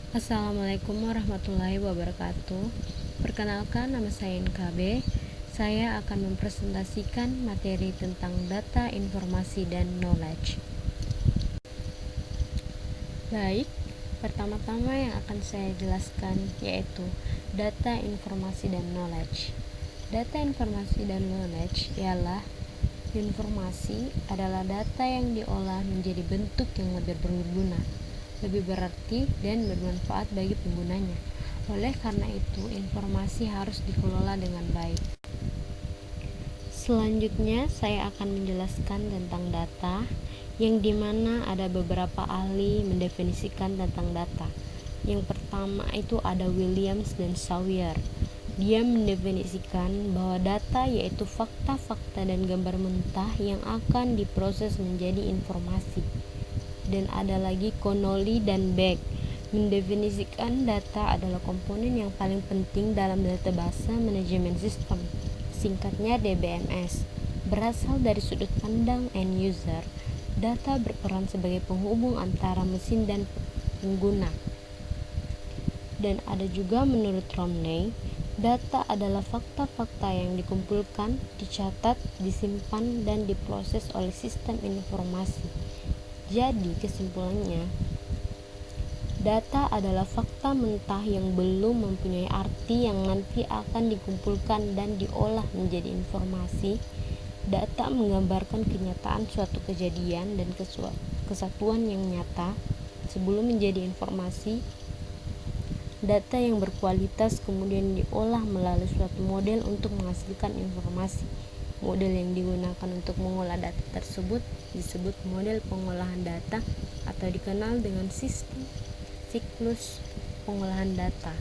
Assalamualaikum warahmatullahi wabarakatuh. Perkenalkan, nama saya NKB. Saya akan mempresentasikan materi tentang data, informasi, dan knowledge. Baik, pertama-tama yang akan saya jelaskan yaitu data, informasi, dan knowledge. Data, informasi, dan knowledge ialah informasi adalah data yang diolah menjadi bentuk yang lebih berguna, lebih berarti, dan bermanfaat bagi penggunanya. Oleh karena itu, informasi harus dikelola dengan baik. Selanjutnya, saya akan menjelaskan tentang data, yang dimana ada beberapa ahli mendefinisikan tentang data. Yang pertama itu ada Williams dan Sawyer. Dia mendefinisikan bahwa data yaitu fakta-fakta dan gambar mentah yang akan diproses menjadi informasi. Dan ada lagi Connolly dan Beck mendefinisikan data adalah komponen yang paling penting dalam database manajemen sistem, singkatnya DBMS. Berasal dari sudut pandang end user, data berperan sebagai penghubung antara mesin dan pengguna. Dan ada juga menurut Romney, data adalah fakta-fakta yang dikumpulkan, dicatat, disimpan, dan diproses oleh sistem informasi. Jadi kesimpulannya, data adalah fakta mentah yang belum mempunyai arti yang nanti akan dikumpulkan dan diolah menjadi informasi. Data menggambarkan kenyataan suatu kejadian dan kesatuan yang nyata sebelum menjadi informasi. Data yang berkualitas kemudian diolah melalui suatu model untuk menghasilkan informasi. Model yang digunakan untuk mengolah data tersebut disebut model pengolahan data atau dikenal dengan sistem siklus pengolahan data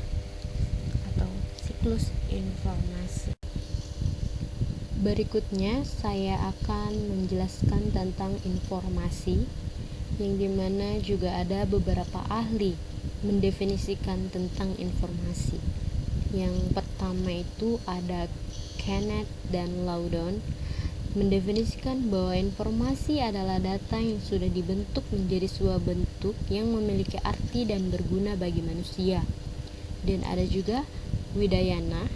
atau siklus informasi. Berikutnya saya akan menjelaskan tentang informasi, yang dimana juga ada beberapa ahli mendefinisikan tentang informasi. Yang pertama itu ada Kenneth dan Loudon mendefinisikan bahwa informasi adalah data yang sudah dibentuk menjadi sebuah bentuk yang memiliki arti dan berguna bagi manusia. Dan ada juga Widayana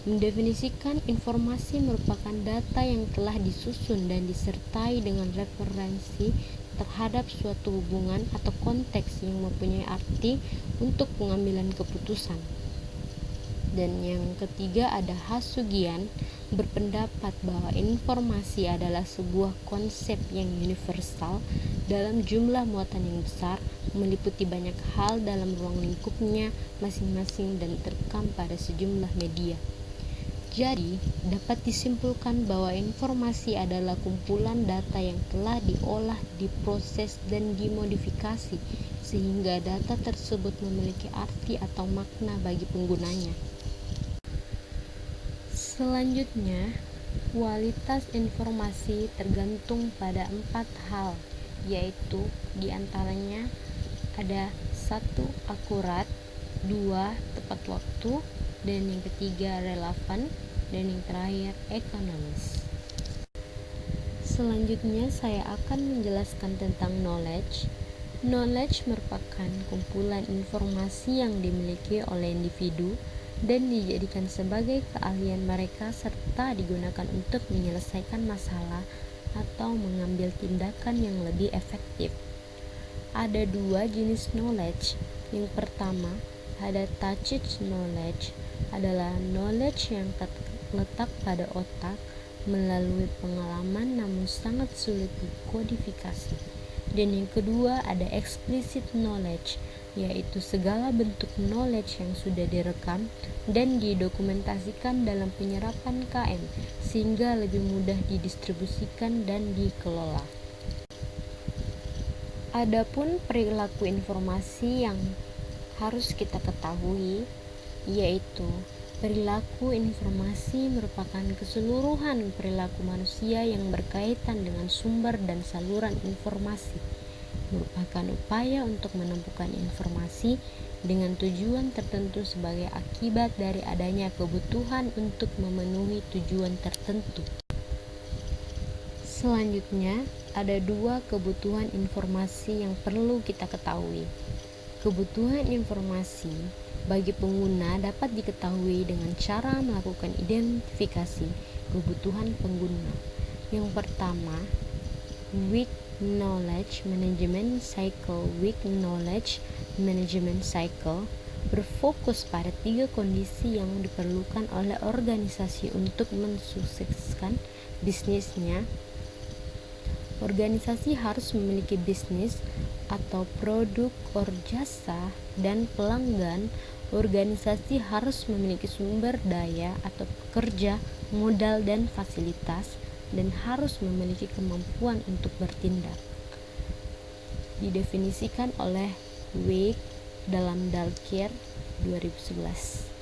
mendefinisikan informasi merupakan data yang telah disusun dan disertai dengan referensi terhadap suatu hubungan atau konteks yang mempunyai arti untuk pengambilan keputusan. Dan yang ketiga ada Hasugian berpendapat bahwa informasi adalah sebuah konsep yang universal dalam jumlah muatan yang besar, meliputi banyak hal dalam ruang lingkupnya masing-masing dan terekam pada sejumlah media. Jadi, dapat disimpulkan bahwa informasi adalah kumpulan data yang telah diolah, diproses, dan dimodifikasi sehingga data tersebut memiliki arti atau makna bagi penggunanya. Selanjutnya, kualitas informasi tergantung pada 4 hal, yaitu diantaranya ada 1. Akurat, 2. Tepat waktu, dan yang ketiga relevan, dan yang terakhir ekonomis. Selanjutnya saya akan menjelaskan tentang knowledge. Knowledge merupakan kumpulan informasi yang dimiliki oleh individu dan dijadikan sebagai keahlian mereka serta digunakan untuk menyelesaikan masalah atau mengambil tindakan yang lebih efektif. Ada 2 jenis knowledge. Yang pertama, ada tacit knowledge, adalah knowledge yang terletak pada otak melalui pengalaman namun sangat sulit dikodifikasi. Dan yang kedua ada explicit knowledge, yaitu segala bentuk knowledge yang sudah direkam dan didokumentasikan dalam penyerapan KM sehingga lebih mudah didistribusikan dan dikelola. Adapun perilaku informasi yang harus kita ketahui, yaitu perilaku informasi merupakan keseluruhan perilaku manusia yang berkaitan dengan sumber dan saluran informasi, merupakan upaya untuk menemukan informasi dengan tujuan tertentu sebagai akibat dari adanya kebutuhan untuk memenuhi tujuan tertentu. Selanjutnya, ada 2 kebutuhan informasi yang perlu kita ketahui. Kebutuhan informasi bagi pengguna dapat diketahui dengan cara melakukan identifikasi kebutuhan pengguna. Yang pertama, Weak Knowledge Management Cycle. Weak Knowledge Management Cycle berfokus pada 3 kondisi yang diperlukan oleh organisasi untuk mensukseskan bisnisnya. Organisasi harus memiliki bisnis atau produk or jasa dan pelanggan. Organisasi harus memiliki sumber daya atau pekerja, modal dan fasilitas, dan harus memiliki kemampuan untuk bertindak. Didefinisikan oleh Weik dalam Dalkir 2011.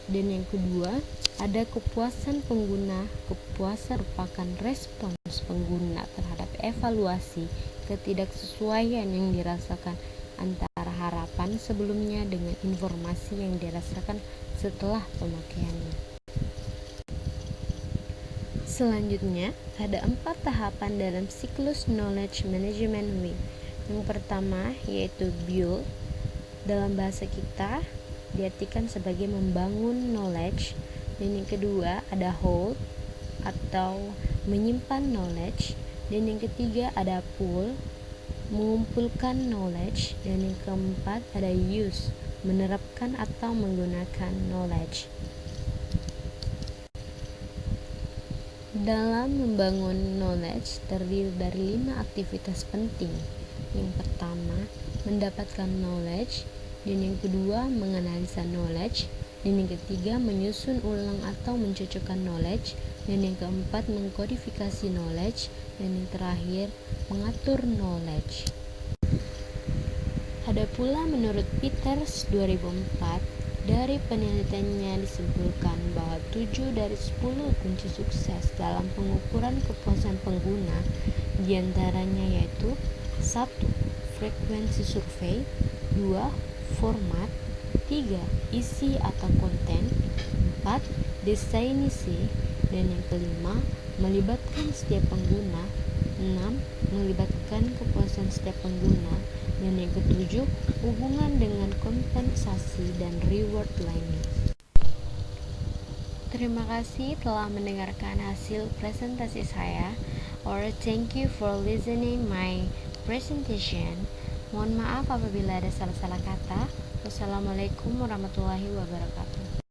Dan yang kedua, ada kepuasan pengguna. Kepuasan merupakan respons pengguna terhadap evaluasi ketidaksesuaian yang dirasakan antara harapan sebelumnya dengan informasi yang dirasakan setelah pemakaiannya. Selanjutnya, ada 4 tahapan dalam siklus knowledge management Weik. Yang pertama yaitu build. Dalam bahasa kita diartikan sebagai membangun knowledge. Dan yang kedua ada hold atau menyimpan knowledge. Dan yang ketiga ada pool, mengumpulkan knowledge. Dan yang keempat ada use, menerapkan atau menggunakan knowledge. Dalam membangun knowledge terdiri dari 5 aktivitas penting. Yang pertama, mendapatkan knowledge. Dan yang kedua, menganalisa knowledge. Dan yang ketiga, menyusun ulang atau mencocokkan knowledge. Dan yang keempat, mengkodifikasi knowledge. Dan yang terakhir, mengatur knowledge. Ada pula menurut Peters 2004, dari penelitiannya disimpulkan bahwa 7 dari 10 kunci sukses dalam pengukuran kepuasan pengguna diantaranya yaitu 1. Frekuensi survei, 2. Format, 3. Isi atau konten, 4. Definisi, dan yang kelima, melibatkan setiap pengguna, 6. Melibatkan kepuasan setiap pengguna, dan yang ketujuh, hubungan dengan kompensasi dan reward lainnya. Terima kasih telah mendengarkan hasil presentasi saya, or thank you for listening my presentation. Mohon maaf apabila ada salah-salah kata. Wassalamualaikum warahmatullahi wabarakatuh.